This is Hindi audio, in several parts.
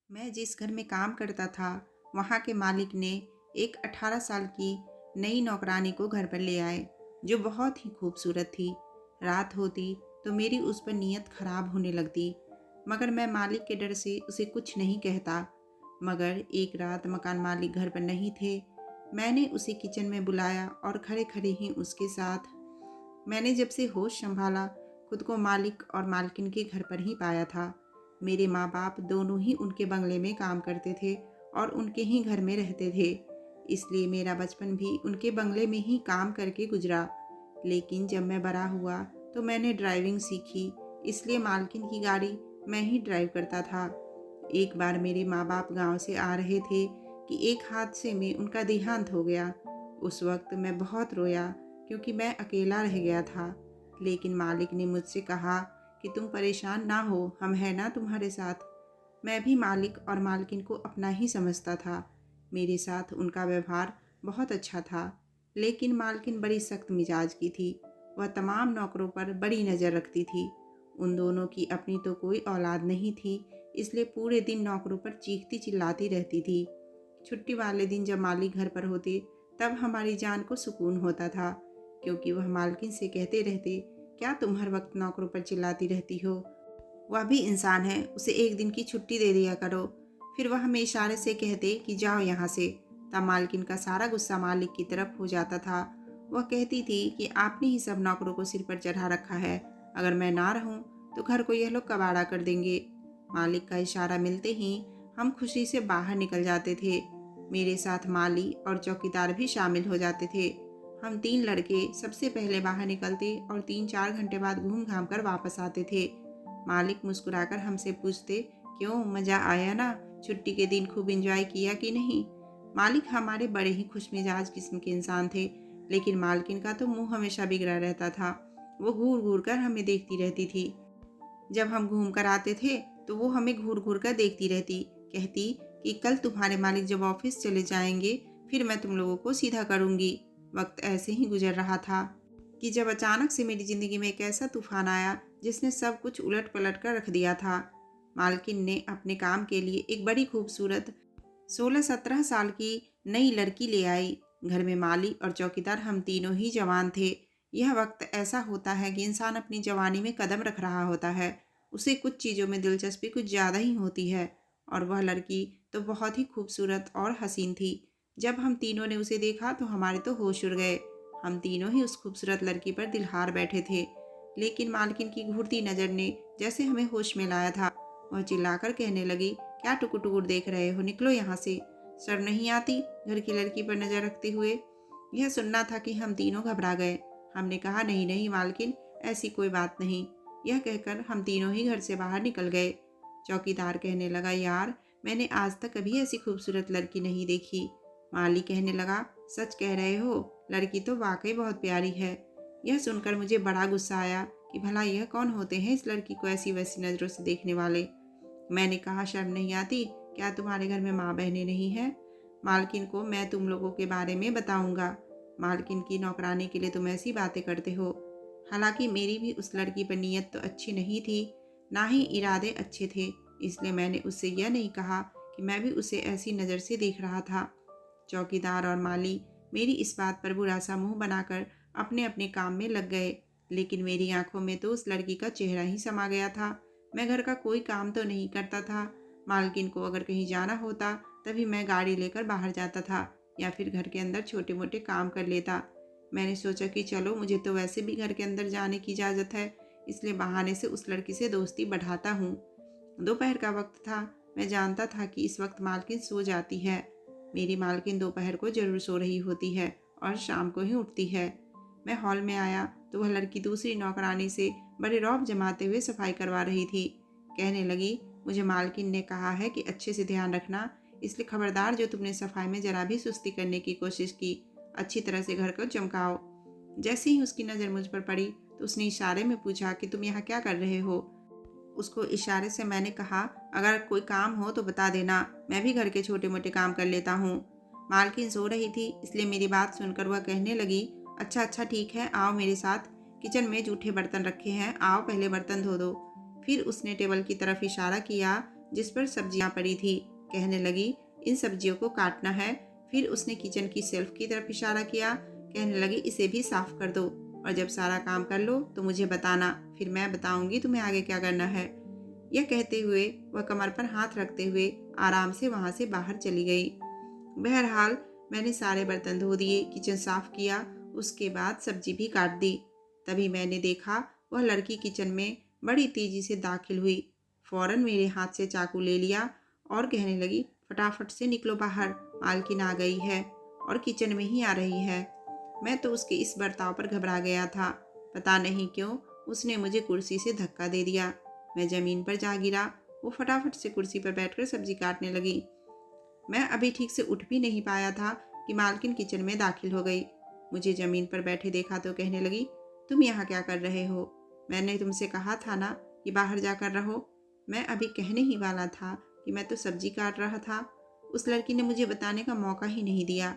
मैं जिस घर में काम करता था, वहाँ के मालिक ने एक 18 साल की नई नौकरानी को घर पर ले आए, जो बहुत ही खूबसूरत थी। रात होती तो मेरी उस पर नीयत खराब होने लगती, मगर मैं मालिक के डर से उसे कुछ नहीं कहता। मगर एक रात मकान मालिक घर पर नहीं थे। मैंने उसे किचन में बुलाया और खड़े खड़े ही उसके साथ मैंने जब से होश संभाला, खुद को मालिक और मालकिन के घर पर ही पाया था। मेरे माँ बाप दोनों ही उनके बंगले में काम करते थे और उनके ही घर में रहते थे, इसलिए मेरा बचपन भी उनके बंगले में ही काम करके गुजरा। लेकिन जब मैं बड़ा हुआ तो मैंने ड्राइविंग सीखी, इसलिए मालकिन की गाड़ी मैं ही ड्राइव करता था। एक बार मेरे माँ बाप गांव से आ रहे थे कि एक हादसे में उनका देहांत हो गया। उस वक्त मैं बहुत रोया, क्योंकि मैं अकेला रह गया था। लेकिन मालिक ने मुझसे कहा कि तुम परेशान ना हो, हम हैं ना तुम्हारे साथ। मैं भी मालिक और मालकिन को अपना ही समझता था। मेरे साथ उनका व्यवहार बहुत अच्छा था, लेकिन मालकिन बड़ी सख्त मिजाज की थी। वह तमाम नौकरों पर बड़ी नज़र रखती थी। उन दोनों की अपनी तो कोई औलाद नहीं थी, इसलिए पूरे दिन नौकरों पर चीखती चिल्लाती रहती थी। छुट्टी वाले दिन जब मालिक घर पर होते, तब हमारी जान को सुकून होता था, क्योंकि वह मालकिन से कहते रहते, क्या तुम हर वक्त नौकरों पर चिल्लाती रहती हो? वह भी इंसान है, उसे एक दिन की छुट्टी दे दिया करो। फिर वह हमें इशारे से कहते कि जाओ यहाँ से। तब मालकिन का सारा गुस्सा मालिक की तरफ हो जाता था। वह कहती थी कि आपने ही सब नौकरों को सिर पर चढ़ा रखा है, अगर मैं ना रहूं तो घर को यह लोग कबाड़ा कर देंगे। मालिक का इशारा मिलते ही हम खुशी से बाहर निकल जाते थे। मेरे साथ माली और चौकीदार भी शामिल हो जाते थे। हम तीन लड़के सबसे पहले बाहर निकलते और 3-4 घंटे बाद घूम घाम कर वापस आते थे। मालिक मुस्कुराकर हमसे पूछते, क्यों, मज़ा आया ना? छुट्टी के दिन खूब एंजॉय किया कि नहीं? मालिक हमारे बड़े ही खुशमिजाज किस्म के इंसान थे, लेकिन मालकिन का तो मुंह हमेशा बिगड़ा रहता था। वो घूर घूर कर हमें देखती रहती थी। जब हम घूम कर आते थे तो वो हमें घूर घूर कर देखती रहती, कहती कि कल तुम्हारे मालिक जब ऑफिस चले जाएंगे, फिर मैं तुम लोगों को सीधा करूंगी। वक्त ऐसे ही गुजर रहा था कि जब अचानक से मेरी ज़िंदगी में एक ऐसा तूफान आया जिसने सब कुछ उलट पलट कर रख दिया था। मालकिन ने अपने काम के लिए एक बड़ी खूबसूरत 16-17 साल की नई लड़की ले आई। घर में माली और चौकीदार हम तीनों ही जवान थे। यह वक्त ऐसा होता है कि इंसान अपनी जवानी में कदम रख रहा होता है। उसे कुछ चीज़ों में दिलचस्पी कुछ ज़्यादा ही होती है, और वह लड़की तो बहुत ही खूबसूरत और हसीन थी। जब हम तीनों ने उसे देखा तो हमारे तो होश उड़ गए। हम तीनों ही उस खूबसूरत लड़की पर दिलहार बैठे थे। लेकिन मालकिन की घूरती नज़र ने जैसे हमें होश में लाया था। वह चिल्लाकर कहने लगी, क्या टुकुर टुकुर देख रहे हो, निकलो यहाँ से। शर्म नहीं आती घर की लड़की पर नज़र रखते हुए? यह सुनना था कि हम तीनों घबरा गए। हमने कहा, नहीं नहीं मालकिन, ऐसी कोई बात नहीं। यह कहकर हम तीनों ही घर से बाहर निकल गए। चौकीदार कहने लगा, यार, मैंने आज तक कभी ऐसी खूबसूरत लड़की नहीं देखी। माली कहने लगा, सच कह रहे हो, लड़की तो वाकई बहुत प्यारी है। यह सुनकर मुझे बड़ा गुस्सा आया कि भला यह कौन होते हैं इस लड़की को ऐसी वैसी नज़रों से देखने वाले। मैंने कहा, शर्म नहीं आती? क्या तुम्हारे घर में माँ बहनें नहीं हैं? मालकिन को मैं तुम लोगों के बारे में बताऊंगा। मालकिन की नौकरानी के लिए तुम ऐसी बातें करते हो। हालांकि मेरी भी उस लड़की पर नीयत तो अच्छी नहीं थी, ना ही इरादे अच्छे थे, इसलिए मैंने उससे यह नहीं कहा कि मैं भी उसे ऐसी नज़र से देख रहा था। चौकीदार और माली मेरी इस बात पर बुरा सा मुंह बनाकर अपने अपने काम में लग गए, लेकिन मेरी आंखों में तो उस लड़की का चेहरा ही समा गया था। मैं घर का कोई काम तो नहीं करता था। मालकिन को अगर कहीं जाना होता तभी मैं गाड़ी लेकर बाहर जाता था, या फिर घर के अंदर छोटे मोटे काम कर लेता। मैंने सोचा कि चलो, मुझे तो वैसे भी घर के अंदर जाने की इजाज़त है, इसलिए बहाने से उस लड़की से दोस्ती बढ़ाता हूँ। दोपहर का वक्त था। मैं जानता था कि इस वक्त मालकिन सो जाती है। मेरी मालकिन दोपहर को जरूर सो रही होती है और शाम को ही उठती है। मैं हॉल में आया तो वह लड़की दूसरी नौकरानी से बड़े रौब जमाते हुए सफाई करवा रही थी। कहने लगी, मुझे मालकिन ने कहा है कि अच्छे से ध्यान रखना, इसलिए खबरदार जो तुमने सफाई में जरा भी सुस्ती करने की कोशिश की, अच्छी तरह से घर को चमकाओ। जैसे ही उसकी नज़र मुझ पर पड़ी तो उसने इशारे में पूछा कि तुम यहाँ क्या कर रहे हो। उसको इशारे से मैंने कहा, अगर कोई काम हो तो बता देना, मैं भी घर के छोटे मोटे काम कर लेता हूँ। मालकिन सो रही थी, इसलिए मेरी बात सुनकर वह कहने लगी, अच्छा अच्छा ठीक है, आओ मेरे साथ, किचन में जूठे बर्तन रखे हैं, आओ पहले बर्तन धो दो। फिर उसने टेबल की तरफ इशारा किया जिस पर सब्जियां पड़ी थी। कहने लगी, इन सब्जियों को काटना है। फिर उसने किचन की शेल्फ की तरफ इशारा किया। कहने लगी, इसे भी साफ कर दो और जब सारा काम कर लो तो मुझे बताना, फिर मैं बताऊंगी तुम्हें आगे क्या करना है। यह कहते हुए वह कमर पर हाथ रखते हुए आराम से वहां से बाहर चली गई। बहरहाल मैंने सारे बर्तन धो दिए, किचन साफ किया, उसके बाद सब्जी भी काट दी। तभी मैंने देखा वह लड़की किचन में बड़ी तेजी से दाखिल हुई। फौरन मेरे हाथ से चाकू ले लिया और कहने लगी, फटाफट से निकलो बाहर, मालकिन आ गई है और किचन में ही आ रही है। मैं तो उसके इस बर्ताव पर घबरा गया था। पता नहीं क्यों उसने मुझे कुर्सी से धक्का दे दिया। मैं जमीन पर जा गिरा। वो फटाफट से कुर्सी पर बैठकर सब्जी काटने लगी। मैं अभी ठीक से उठ भी नहीं पाया था कि मालकिन किचन में दाखिल हो गई। मुझे जमीन पर बैठे देखा तो कहने लगी, तुम यहाँ क्या कर रहे हो? मैंने तुमसे कहा था ना कि बाहर जाकर रहो। मैं अभी कहने ही वाला था कि मैं तो सब्जी काट रहा था। उस लड़की ने मुझे बताने का मौका ही नहीं दिया।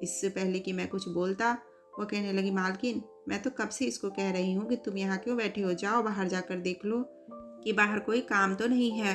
इससे पहले कि मैं कुछ बोलता वह कहने लगी, मालकिन मैं तो कब से इसको कह रही हूँ कि तुम यहाँ क्यों बैठे हो, जाओ बाहर जाकर देख लो कि बाहर कोई काम तो नहीं है।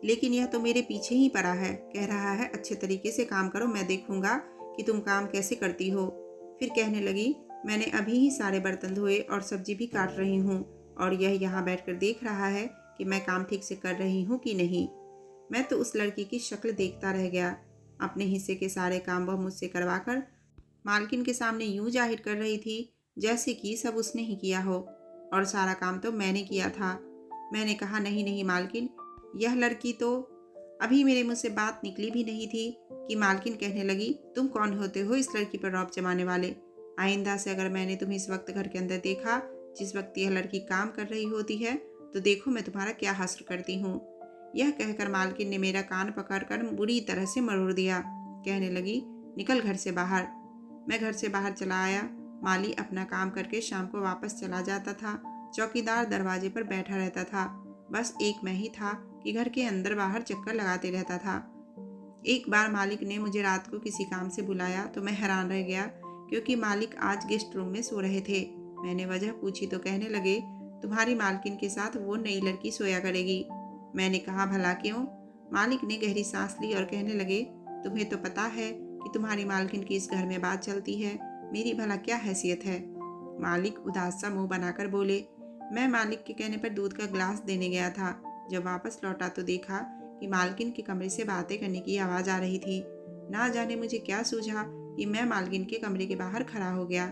लेकिन यह तो मेरे पीछे ही पड़ा है, कह रहा है अच्छे तरीके से काम करो, मैं देखूंगा कि तुम काम कैसे करती हो। फिर कहने लगी, मैंने अभी ही सारे बर्तन धोए और सब्जी भी काट रही हूँ और यह यहाँ बैठकर देख रहा है कि मैं काम ठीक से कर रही हूँ कि नहीं। मैं तो उस लड़की की शक्ल देखता रह गया। अपने हिस्से के सारे काम वह मुझसे करवाकर मालकिन के सामने यूं जाहिर कर रही थी जैसे कि सब उसने ही किया हो और सारा काम तो मैंने किया था। मैंने कहा, नहीं नहीं मालकिन, यह लड़की तो। अभी मेरे मुंह से बात निकली भी नहीं थी कि मालकिन कहने लगी, तुम कौन होते हो इस लड़की पर रौब जमाने वाले? आइंदा से अगर मैंने तुम्हें इस वक्त घर के अंदर देखा जिस वक्त यह लड़की काम कर रही होती है तो देखो मैं तुम्हारा क्या हश्र करती हूँ। यह कहकर मालकिन ने मेरा कान पकड़कर बुरी तरह से मरोड़ दिया। कहने लगी, निकल घर से बाहर। मैं घर से बाहर चला आया। माली अपना काम करके शाम को वापस चला जाता था। चौकीदार दरवाजे पर बैठा रहता था। बस एक मैं ही था कि घर के अंदर बाहर चक्कर लगाते रहता था। एक बार मालिक ने मुझे रात को किसी काम से बुलाया तो मैं हैरान रह गया क्योंकि मालिक आज गेस्ट रूम में सो रहे थे। मैंने वजह पूछी तो कहने लगे, तुम्हारी मालकिन के साथ वो नई लड़की सोया करेगी। मैंने कहा, भला क्यों? मालिक ने गहरी सांस ली और कहने लगे, तुम्हें तो पता है कि तुम्हारी मालकिन की इस घर में बात चलती है, मेरी भला क्या हैसियत है? मालिक उदास सा मुंह बनाकर बोले। मैं मालिक के कहने पर दूध का गिलास देने गया था। जब वापस लौटा तो देखा कि मालकिन के कमरे से बातें करने की आवाज़ आ रही थी। ना जाने मुझे क्या सूझा कि मैं मालकिन के कमरे के बाहर खड़ा हो गया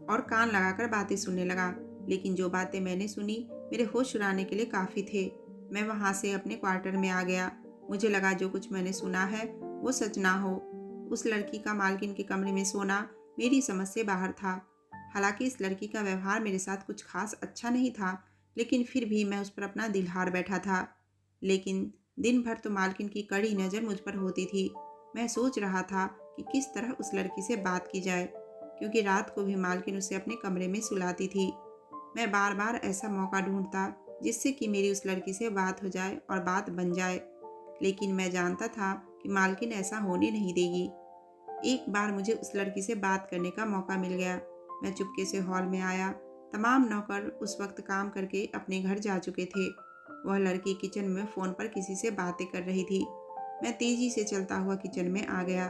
और कान लगाकर बातें सुनने लगा। लेकिन जो बातें मैंने सुनी मेरे होश उड़ाने के लिए काफ़ी थे। मैं वहाँ से अपने क्वार्टर में आ गया। मुझे लगा जो कुछ मैंने सुना है वो सच ना हो। उस लड़की का मालकिन के कमरे में सोना मेरी समझ से बाहर था। हालांकि इस लड़की का व्यवहार मेरे साथ कुछ खास अच्छा नहीं था, लेकिन फिर भी मैं उस पर अपना दिल हार बैठा था। लेकिन दिन भर तो मालकिन की कड़ी नज़र मुझ पर होती थी। मैं सोच रहा था कि किस तरह उस लड़की से बात की जाए, क्योंकि रात को भी मालकिन उसे अपने कमरे में सुलाती थी। मैं बार बार ऐसा मौका ढूंढता जिससे कि मेरी उस लड़की से बात हो जाए और बात बन जाए, लेकिन मैं जानता था कि मालकिन ऐसा होने नहीं देगी। एक बार मुझे उस लड़की से बात करने का मौका मिल गया। मैं चुपके से हॉल में आया। तमाम नौकर उस वक्त काम करके अपने घर जा चुके थे। वह लड़की किचन में फ़ोन पर किसी से बातें कर रही थी। मैं तेज़ी से चलता हुआ किचन में आ गया।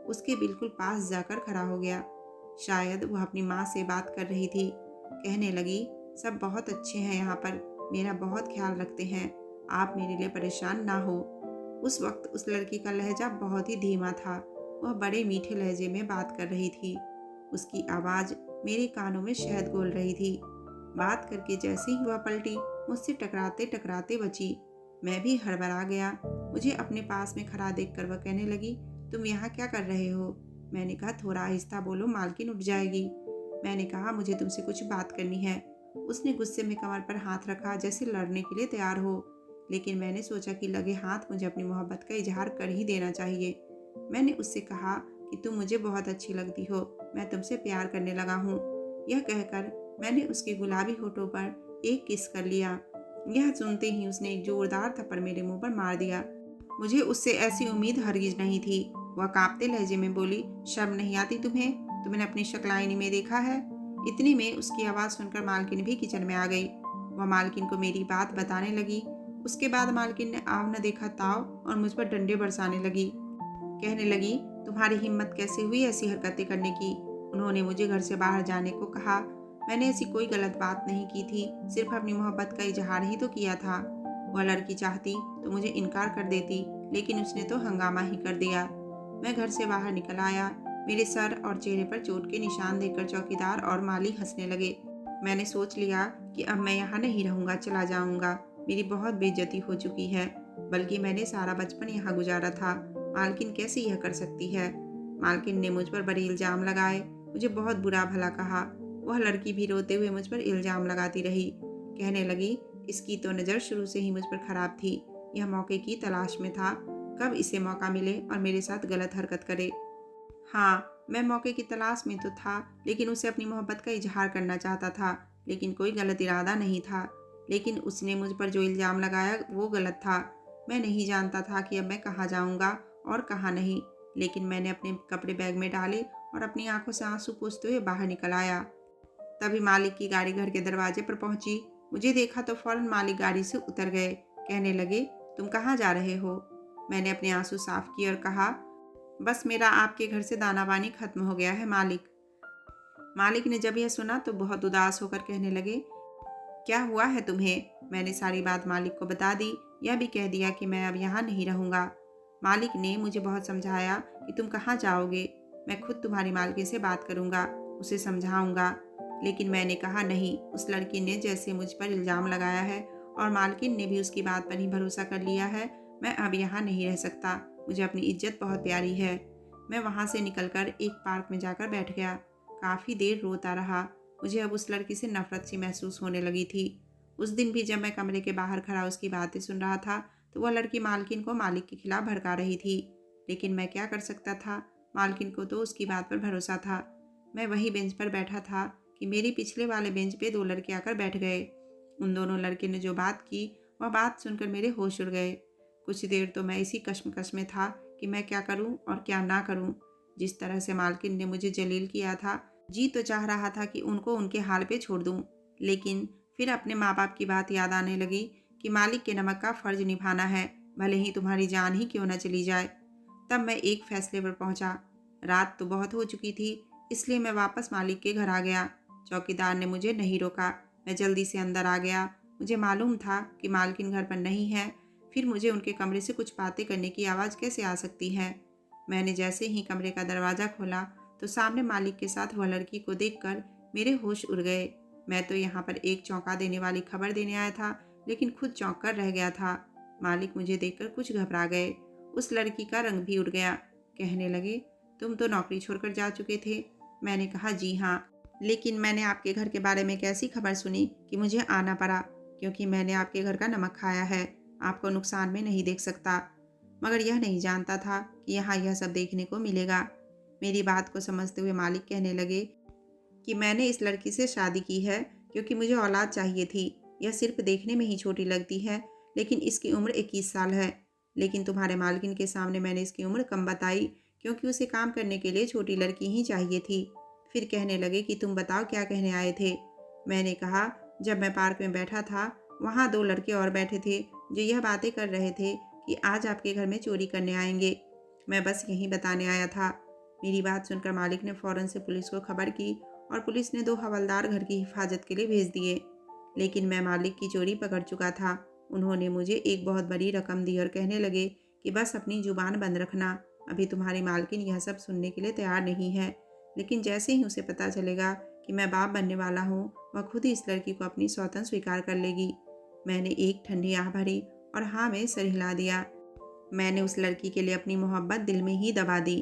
उसके बिल्कुल पास जाकर खड़ा हो गया। शायद वह अपनी माँ से बात कर रही थी। कहने लगी, सब बहुत अच्छे हैं यहाँ पर, मेरा बहुत ख्याल रखते हैं, आप मेरे लिए परेशान ना हो। उस वक्त उस लड़की का लहजा बहुत ही धीमा था। वह बड़े मीठे लहजे में बात कर रही थी। उसकी आवाज़ मेरे कानों में शहद घोल रही थी। बात करके जैसे ही वह पलटी मुझसे टकराते टकराते बची। मैं भी हड़बड़ा गया। मुझे अपने पास में खड़ा देखकर वह कहने लगी, तुम यहाँ क्या कर रहे हो? मैंने कहा, थोड़ा आहिस्ता बोलो, मालकिन उठ जाएगी। मैंने कहा, मुझे तुमसे कुछ बात करनी है। उसने गुस्से में कमर पर हाथ रखा जैसे लड़ने के लिए तैयार हो, लेकिन मैंने सोचा कि लगे हाथ मुझे अपनी मोहब्बत का इजहार कर ही देना चाहिए। मैंने उससे कहा कि तुम मुझे बहुत अच्छी लगती हो, मैं तुमसे प्यार करने लगा हूँ। यह कहकर मैंने उसके गुलाबी होठों पर एक किस कर लिया। यह सुनते ही उसने एक जोरदार थप्पड़ मेरे मुंह पर मार दिया। मुझे उससे ऐसी उम्मीद हरगिज नहीं थी। वह कांपते लहजे में बोली, शर्म नहीं आती तुम्हें? तुमने अपनी शक्ल आईने में देखा है? इतने में उसकी आवाज़ सुनकर मालकिन भी किचन में आ गई। वह मालकिन को मेरी बात बताने लगी। उसके बाद मालकिन ने आव न देखा ताव और मुझ पर डंडे बरसाने लगी। कहने लगी, तुम्हारी हिम्मत कैसे हुई ऐसी हरकतें करने की। उन्होंने मुझे घर से बाहर जाने को कहा। मैंने ऐसी कोई गलत बात नहीं की थी, सिर्फ अपनी मोहब्बत का इजहार ही तो किया था। वह लड़की चाहती तो मुझे इनकार कर देती, लेकिन उसने तो हंगामा ही कर दिया। मैं घर से बाहर निकल आया। मेरे सर और चेहरे पर चोट के निशान देखकर चौकीदार और माली हंसने लगे। मैंने सोच लिया कि अब मैं यहाँ नहीं रहूँगा, चला जाऊँगा। मेरी बहुत बेइज्जती हो चुकी है, बल्कि मैंने सारा बचपन यहाँ गुजारा था। मालकिन कैसे यह कर सकती है। मालकिन ने मुझ पर बड़े इल्ज़ाम लगाए, मुझे बहुत बुरा भला कहा। वह लड़की भी रोते हुए मुझ पर इल्ज़ाम लगाती रही। कहने लगी, इसकी तो नज़र शुरू से ही मुझ पर खराब थी। यह मौके की तलाश में था, कब इसे मौका मिले और मेरे साथ गलत हरकत करे। हाँ, मैं मौके की तलाश में तो था, लेकिन उसे अपनी मोहब्बत का इजहार करना चाहता था, लेकिन कोई गलत इरादा नहीं था। लेकिन उसने मुझ पर जो इल्ज़ाम लगाया वो गलत था। मैं नहीं जानता था कि अब मैं कहाँ जाऊँगा और कहाँ नहीं, लेकिन मैंने अपने कपड़े बैग में डाले और अपनी आंखों से आंसू पोंछते हुए बाहर निकल आया। तभी मालिक की गाड़ी घर के दरवाजे पर पहुंची। मुझे देखा तो फौरन मालिक गाड़ी से उतर गए। कहने लगे, तुम कहाँ जा रहे हो। मैंने अपने आंसू साफ किए और कहा, बस मेरा आपके घर से दाना पानी खत्म हो गया है मालिक। मालिक ने जब यह सुना तो बहुत उदास होकर कहने लगे, क्या हुआ है तुम्हें। मैंने सारी बात मालिक को बता दी, यह भी कह दिया कि मैं अब यहाँ नहीं रहूँगा। मालिक ने मुझे बहुत समझाया कि तुम कहाँ जाओगे, मैं खुद तुम्हारी मालकिन से बात करूँगा, उसे समझाऊँगा। लेकिन मैंने कहा नहीं, उस लड़की ने जैसे मुझ पर इल्ज़ाम लगाया है और मालकिन ने भी उसकी बात पर ही भरोसा कर लिया है, मैं अब यहाँ नहीं रह सकता। मुझे अपनी इज्जत बहुत प्यारी है। मैं वहाँ से निकलकर एक पार्क में जाकर बैठ गया। काफ़ी देर रोता रहा। मुझे अब उस लड़की से नफरत सी महसूस होने लगी थी। उस दिन भी जब मैं कमरे के बाहर खड़ा उसकी बातें सुन रहा था तो वह लड़की मालकिन को मालिक के खिलाफ भड़का रही थी। लेकिन मैं क्या कर सकता था, मालकिन को तो उसकी बात पर भरोसा था। मैं वही बेंच पर बैठा था कि मेरे पिछले वाले बेंच पे दो लड़के आकर बैठ गए। उन दोनों लड़के ने जो बात की वह बात सुनकर मेरे होश उड़ गए। कुछ देर तो मैं इसी कश्मकश में था कि मैं क्या करूं और क्या ना करूं। जिस तरह से मालकिन ने मुझे जलील किया था, जी तो चाह रहा था कि उनको उनके हाल पे छोड़ दूं, लेकिन फिर अपने माँ बाप की बात याद आने लगी कि मालिक के नमक का फ़र्ज निभाना है, भले ही तुम्हारी जान ही क्यों न चली जाए। तब मैं एक फैसले पर पहुंचा। रात तो बहुत हो चुकी थी, इसलिए मैं वापस मालिक के घर आ गया। चौकीदार ने मुझे नहीं रोका। मैं जल्दी से अंदर आ गया। मुझे मालूम था कि मालकिन घर पर नहीं है, फिर मुझे उनके कमरे से कुछ बातें करने की आवाज़ कैसे आ सकती है। मैंने जैसे ही कमरे का दरवाज़ा खोला तो सामने मालिक के साथ वह लड़की को देखकर मेरे होश उड़ गए। मैं तो यहाँ पर एक चौंका देने वाली खबर देने आया था, लेकिन खुद चौंक कर रह गया था। मालिक मुझे देखकर कुछ घबरा गए। उस लड़की का रंग भी उड़ गया। कहने लगे, तुम तो नौकरी छोड़कर जा चुके थे। मैंने कहा, जी हाँ, लेकिन मैंने आपके घर के बारे में एक ऐसी खबर सुनी कि मुझे आना पड़ा, क्योंकि मैंने आपके घर का नमक खाया है, आपको नुकसान में नहीं देख सकता। मगर यह नहीं जानता था कि यहाँ यह सब देखने को मिलेगा। मेरी बात को समझते हुए मालिक कहने लगे कि मैंने इस लड़की से शादी की है क्योंकि मुझे औलाद चाहिए थी। यह सिर्फ देखने में ही छोटी लगती है, लेकिन इसकी उम्र 21 साल है। लेकिन तुम्हारे मालकिन के सामने मैंने इसकी उम्र कम बताई, क्योंकि उसे काम करने के लिए छोटी लड़की ही चाहिए थी। फिर कहने लगे कि तुम बताओ क्या कहने आए थे। मैंने कहा, जब मैं पार्क में बैठा था वहाँ दो लड़के और बैठे थे जो यह बातें कर रहे थे कि आज आपके घर में चोरी करने आएंगे। मैं बस यही बताने आया था। मेरी बात सुनकर मालिक ने फ़ौरन से पुलिस को खबर की और पुलिस ने 2 हवलदार घर की हिफाजत के लिए भेज दिए। लेकिन मैं मालिक की चोरी पकड़ चुका था। उन्होंने मुझे एक बहुत बड़ी रकम दी और कहने लगे कि बस अपनी जुबान बंद रखना, अभी तुम्हारी मालकिन यह सब सुनने के लिए तैयार नहीं है, लेकिन जैसे ही उसे पता चलेगा कि मैं बाप बनने वाला हूँ, वह खुद ही इस लड़की को अपनी सौतन स्वीकार कर लेगी। मैंने एक ठंडी आह भरी और हाँ में सर हिला दिया। मैंने उस लड़की के लिए अपनी मोहब्बत दिल में ही दबा दी।